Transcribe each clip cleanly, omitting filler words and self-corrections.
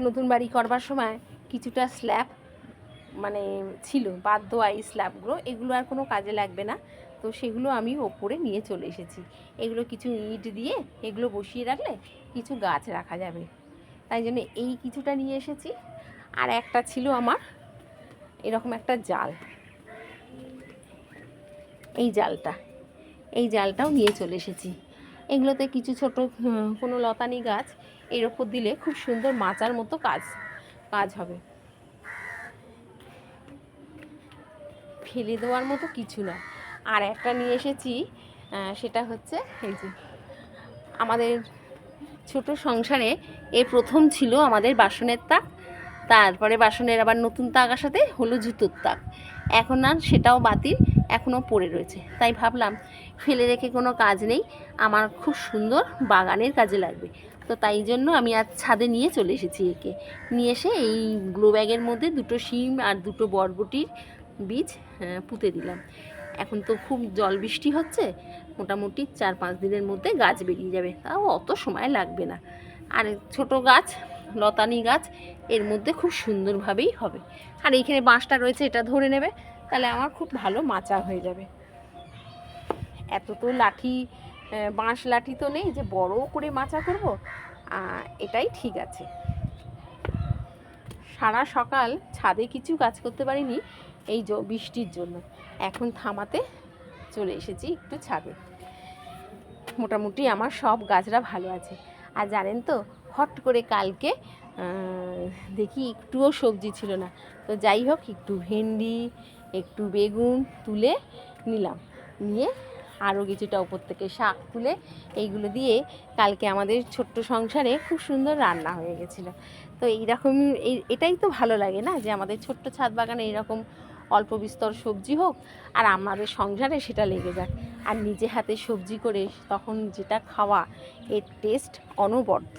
নতুন বাড়ি করবার সময় কিছুটা স্ল্যাব মানে ছিল বাদ দেওয়া, এই স্ল্যাবগুলো এগুলো আর কোনো কাজে লাগবে না, তো সেগুলো আমি ওপরে নিয়ে চলে এসেছি। এগুলো কিছু ইট দিয়ে এগুলো বসিয়ে রাখলে কিছু গাছ রাখা যাবে, তাই জন্য এই কিছুটা নিয়ে এসেছি। আর একটা ছিল আমার এরকম একটা জাল, এই জালটাও নিয়ে চলে এসেছি। এগুলোতে কিছু ছোট কোনো লতানি গাছ এর ওপর দিলে খুব সুন্দর মাচার মতো কাজ হবে, ফেলে দেওয়ার মতো কিছু না। আর একটা নিয়ে এসেছি, সেটা হচ্ছে এই যে আমাদের ছোট সংসারে প্রথম ছিল আমাদের বাসনের তাক, তারপরে বাসনের আবার নতুন তাক আসাতে হলো জুতোর তাক। এখন আর সেটাও বাতিল, এখনও পড়ে রয়েছে। তাই ভাবলাম ফেলে রেখে কোনো কাজ নেই, আমার খুব সুন্দর বাগানের কাজে লাগবে। তো তাই জন্য আমি আজ ছাদে নিয়ে চলে এসেছি। নিয়ে এসে এই গ্লো ব্যাগের মধ্যে 2টো শিম আর 2টো বরবটির বীজ পুঁতে দিলাম। এখন তো খুব জল বৃষ্টি হচ্ছে, মোটামুটি 4-5 দিনের মধ্যে গাছ বেরিয়ে যাবে, তাও অত সময় লাগবে না। আর ছোট গাছ, লতানি গাছ এর মধ্যে খুব সুন্দরভাবেই হবে। আর এইখানে বাঁশটা রয়েছে, এটা ধরে নেবে, তাহলে আমার খুব ভালো মাচা হয়ে যাবে। এত তো লাঠি, বাঁশ লাঠি তো নেই যে বড় করে মাচা করব, এটাই ঠিক আছে। সারা সকাল ছাদে কিছু কাজ করতে পারিনি এই বৃষ্টির জন্য, এখন থামাতে চলে এসেছি একটু ছাদে। মোটামুটি আমার সব গাছরা ভালো আছে। আর জানেন তো, হট করে কালকে দেখি একটুও সবজি ছিল না, তো যাই হোক একটু ভেন্ডি একটু বেগুন তুলে নিলাম, নিয়ে আরও কিছুটা ওপর থেকে শাক তুলে এইগুলো দিয়ে কালকে আমাদের ছোট্ট সংসারে খুব সুন্দর রান্না হয়ে গেছিলো। তো এইরকম এটাই তো ভালো লাগে না, যে আমাদের ছোট্ট ছাদ বাগানে এইরকম অল্প বিস্তর সবজি হোক আর আমাদের সংসারে সেটা লেগে যাক। আর নিজে হাতে সবজি করে তখন যেটা খাওয়া, এর টেস্ট অনবদ্য।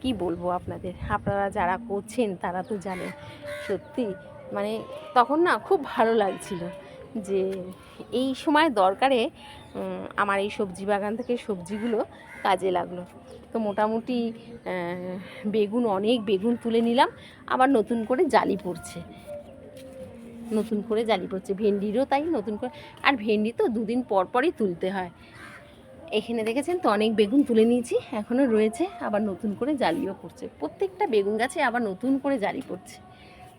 কি বলবো আপনাদের, আপনারা যারা করছেন তারা তো জানেন। সত্যি মানে তখন না খুব ভালো লাগছিল যে এই সময় দরকারে আমার এই সবজি বাগান থেকে সবজিগুলো কাজে লাগলো। তো মোটামুটি অনেক বেগুন তুলে নিলাম, আবার নতুন করে জালি পড়ছে, ভেন্ডিরও তাই নতুন করে। আর ভেন্ডি তো 2 দিন পর পরই তুলতে হয়। এখানে দেখেছেন তো অনেক বেগুন তুলে নিয়েছি, এখনও রয়েছে, আবার নতুন করে জালিও পড়ছে। প্রত্যেকটা বেগুন গাছে আবার নতুন করে জালি পড়ছে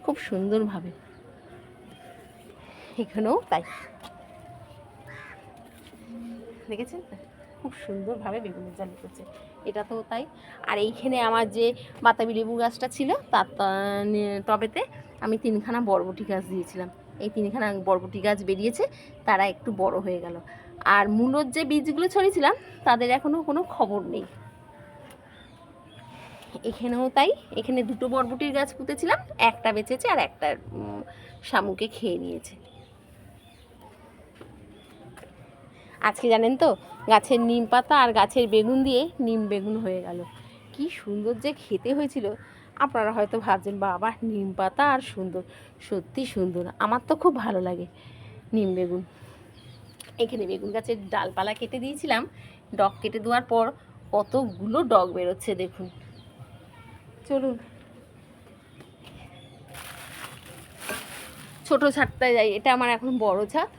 খুব সুন্দরভাবে। এখানেও তাই, দেখেছেন তো খুব সুন্দরভাবে বেগুনের জালি পড়ছে, এটা তো তাই। আর এইখানে আমার যে বাতাবি লেবু গাছটা ছিল তার টবেতে আমি 3খানা বরবটি গাছ দিয়েছিলাম, এই 3খানা বরবটি গাছ বেরিয়েছে, তারা একটু বড় হয়ে গেল। আর মূলোর যে বীজগুলো ছড়িয়েছিলাম তাদের এখনও কোনো খবর নেই। এখানেও তাই, এখানে 2টো বরবটির গাছ পুঁতেছিলাম, একটা বেঁচেছে আর একটা শামুকে খেয়ে নিয়েছে। আজকে জানেন তো গাছের নিম পাতা আর গাছের বেগুন দিয়ে নিম বেগুন হয়ে গেল, কি সুন্দর যে খেতে হয়েছিল। আপনারা হয়তো ভাবছেন বাবা নিম পাতা আর সুন্দর, সত্যি সুন্দর, আমার তো খুব ভালো লাগে নিম বেগুন। এখানে বেগুন গাছের ডালপালা কেটে দিয়েছিলাম, ডগ কেটে দেওয়ার পর কতগুলো ডগ বেরোচ্ছে দেখুন। চলুন ছোটো ছাদটায় যাই, এটা আমার এখন বড় ছাদ,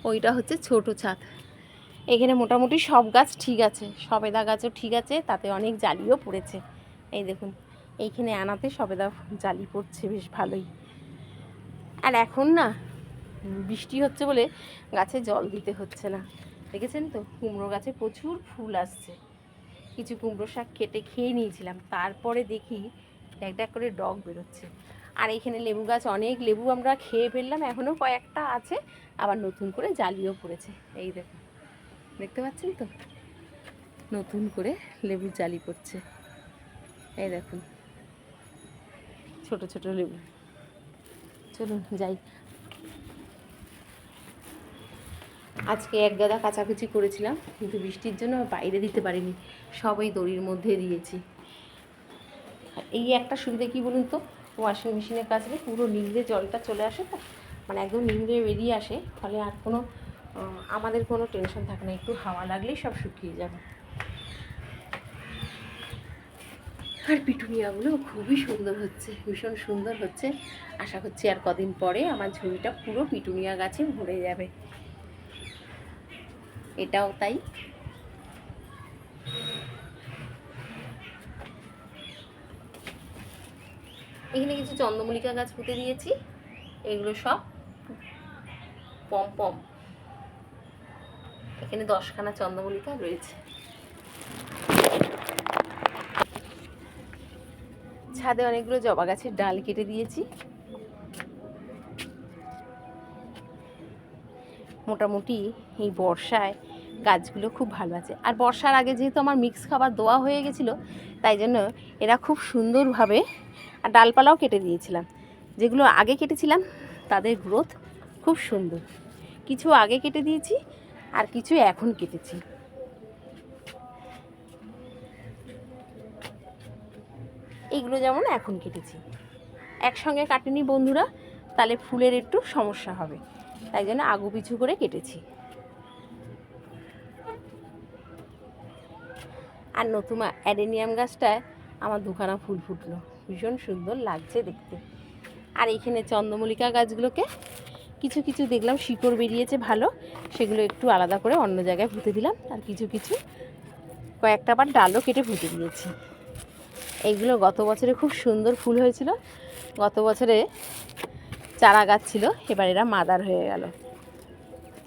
ওইটা হচ্ছে ছোট ছাদ। এখানে মোটামুটি সব গাছ ঠিক আছে, সবেদা গাছও ঠিক আছে, তাতে অনেক জালিও পড়েছে। এই দেখুন এইখানে আনাতে সবেদা জালি পড়ছে বেশ ভালোই। আর এখন না বৃষ্টি হচ্ছে বলে গাছে জল দিতে হচ্ছে না, দেখেছেন তো কুমড়ো গাছে প্রচুর ফুল আসছে। কিছু কুমড়ো শাক কেটে খেয়ে নিয়েছিলাম, তারপরে দেখি একটা করে ডগ বেরোচ্ছে। আর এখানে লেবু গাছ, অনেক লেবু আমরা খেয়ে ফেললাম, এখনও কয়েকটা আছে, আবার নতুন করে জালিও পড়েছে। এই দেখুন দেখতে পাচ্ছেন তো নতুন করে লেবুর জালি পড়ছে, এই দেখুন ছোট ছোট লেবু। চলুন যাই। আজকে 1 গাদা কাচাকুচি করেছিলাম, কিন্তু বৃষ্টির জন্য বাইরে দিতে পারিনি, সবই দড়ির মধ্যে দিয়েছি। এই একটা সুবিধা কি বলুন তো, ওয়াশিং মেশিনের কাছে পুরো নিংড়ে জলটা চলে আসে, তো মানে একদম নিংড়ে বেরিয়ে আসে, ফলে আর কোনো আমাদের কোনো টেনশন থাকে না, একটু হাওয়া লাগলেই সব শুকিয়ে যাবে। আর পিটুনিয়াগুলো খুবই সুন্দর হচ্ছে, ভীষণ সুন্দর হচ্ছে। আশা করছি আর কদিন পরে আমার ঝুড়িটা পুরো পিটুনিয়া গাছে ভরে যাবে। এটাও তাই। এখানে কিছু চন্দ্রমল্লিকা গাছ পুঁতে দিয়েছি, এগুলো সব পম পম। এখানে 10খানা চন্দ্রমল্লিকা রয়েছে। ছাদে অনেকগুলো জবা গাছের ডাল কেটে দিয়েছি। মোটামুটি এই বর্ষায় গাছগুলো খুব ভালো আছে। আর বর্ষার আগে যেহেতু আমার মিক্স খাবার দেওয়া হয়ে গেছিলো, তাই জন্য এরা খুব সুন্দরভাবে, আর ডালপালাও কেটে দিয়েছিলাম। যেগুলো আগে কেটেছিলাম তাদের গ্রোথ খুব সুন্দর। কিছু আগে কেটে দিয়েছি আর কিছু এখন কেটেছি। এইগুলো যেমন এখন কেটেছি, একসঙ্গে কাটিনি বন্ধুরা, তাহলে ফুলের একটু সমস্যা হবে, তাই জন্য আগু পিছু করে কেটেছি। আর নতুন অ্যাডেনিয়াম গাছটায় আমার দুখানা ফুল ফুটলো, ভীষণ সুন্দর লাগছে দেখতে। আর এইখানে চন্দ্রমল্লিকা গাছগুলোকে কিছু কিছু দেখলাম শিকড় বেরিয়েছে ভালো, সেগুলো একটু আলাদা করে অন্য জায়গায় পুঁতে দিলাম। আর কিছু কিছু কয়েকটা বার ডালও কেটে পুঁতে দিয়েছি। এইগুলো গত বছরে খুব সুন্দর ফুল হয়েছিল। গত বছরে চারা গাছ ছিল, এবার এরা মাদার হয়ে গেল,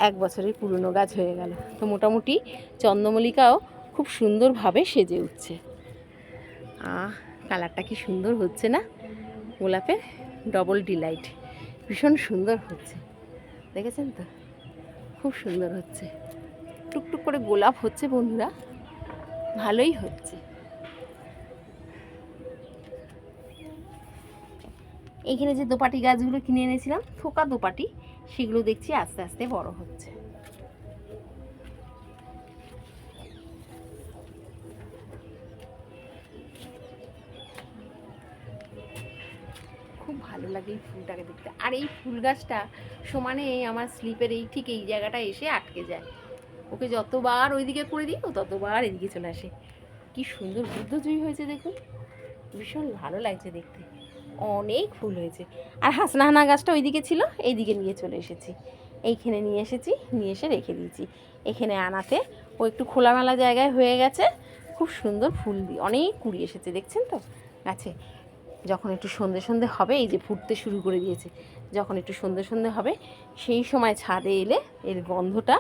1 বছরের পুরনো গাছ হয়ে গেল। তো মোটামুটি চন্দ্রমল্লিকাও খুব সুন্দরভাবে সেজে উঠছে। কালারটা কি সুন্দর হচ্ছে না, গোলাপের ডবল ডিলাইট, ভীষণ সুন্দর হচ্ছে, দেখেছেন তো, খুব সুন্দর হচ্ছে। টুকটুক করে গোলাপ হচ্ছে বন্ধুরা, ভালোই হচ্ছে। এইখানে যে দোপাটি গাছগুলো কিনে এনেছিলাম, থোকা দোপাটি, সেগুলো দেখছি আস্তে আস্তে বড় হচ্ছে। খুব ভালো লাগে এই ফুলটাকে দেখতে। আর এই ফুল গাছটা সমানে আমার স্লিপের এই ঠিক এই জায়গাটা এসে আটকে যায়। ওকে যতবার ওইদিকে করে দিই, ও ততবার এদিকে চলে আসে। কি সুন্দর বুদ্ধজয়ী হয়েছে দেখুন, ভীষণ ভালো লাগছে দেখতে, অনেক ফুল হয়েছে। আর হাসনাহানা গাছটা ওইদিকে ছিল, এইদিকে নিয়ে চলে এসেছি, এইখানে নিয়ে এসেছি, নিয়ে এসে রেখে দিয়েছি। এখানে আনাতে ও একটু খোলামেলা জায়গায় হয়ে গেছে, খুব সুন্দর ফুল দিয়ে অনেক কুড়ি এসেছে, দেখছেন তো গাছে। যখন একটু সন্ধে সন্ধে হবে, এই যে ফুটতে শুরু করে দিয়েছে, যখন একটু সন্ধে সন্ধে হবে সেই সময় ছাদে এলে এর গন্ধটা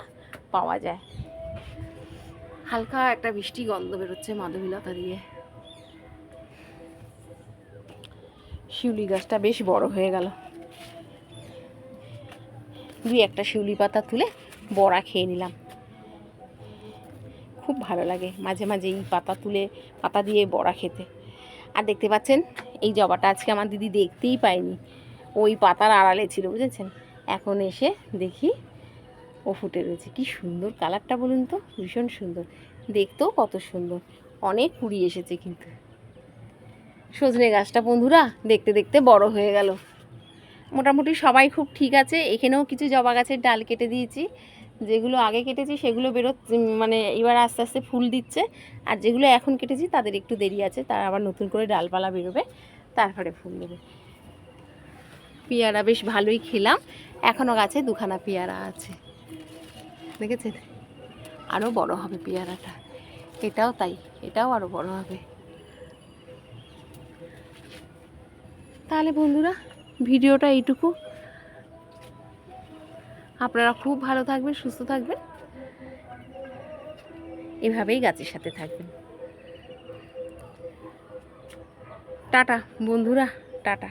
পাওয়া যায়। হালকা একটা মিষ্টি গন্ধ বেরোচ্ছে মাধবীলতা দিয়ে। শিউলি গাছটা বেশ বড় হয়ে গেল, 2-1টা শিউলি পাতা তুলে বড়া খেয়ে নিলাম। খুব ভালো লাগে মাঝে মাঝে এই পাতা তুলে পাতা দিয়ে বড়া খেতে। আর দেখতে পাচ্ছেন এই জবাটা আজকে আমার দিদি দেখতেই পায়নি, ওই পাতার আড়ালে ছিল, বুঝেছেন। এখন এসে দেখি ও ফুটে রয়েছে। কি সুন্দর কালারটা বলুন তো, ভীষণ সুন্দর দেখতেও, কত সুন্দর, অনেক কুড়ি এসেছে। কিন্তু সজনে গাছটা বন্ধুরা দেখতে দেখতে বড় হয়ে গেল। মোটামুটি সবাই খুব ঠিক আছে। এখানেও কিছু জবা গাছের ডাল কেটে দিয়েছি, যেগুলো আগে কেটেছি সেগুলো মানে এবার আস্তে আস্তে ফুল দিচ্ছে। আর যেগুলো এখন কেটেছি তাদের একটু দেরি আছে, তারা আবার নতুন করে ডালপালা বেরোবে, তারপরে ফুল দেবে। পেয়ারা বেশ ভালোই খেলাম, এখনও গাছে 2খানা পেয়ারা আছে, দেখেছেন। আরও বড় হবে পেয়ারাটা, এটাও তাই, এটাও আরও বড় হবে। তাহলে বন্ধুরা ভিডিওটা এইটুকু। আপনারা খুব ভালো থাকবেন, সুস্থ থাকবেন, এভাবেই গাছের সাথে থাকবেন। টাটা বন্ধুরা, টাটা।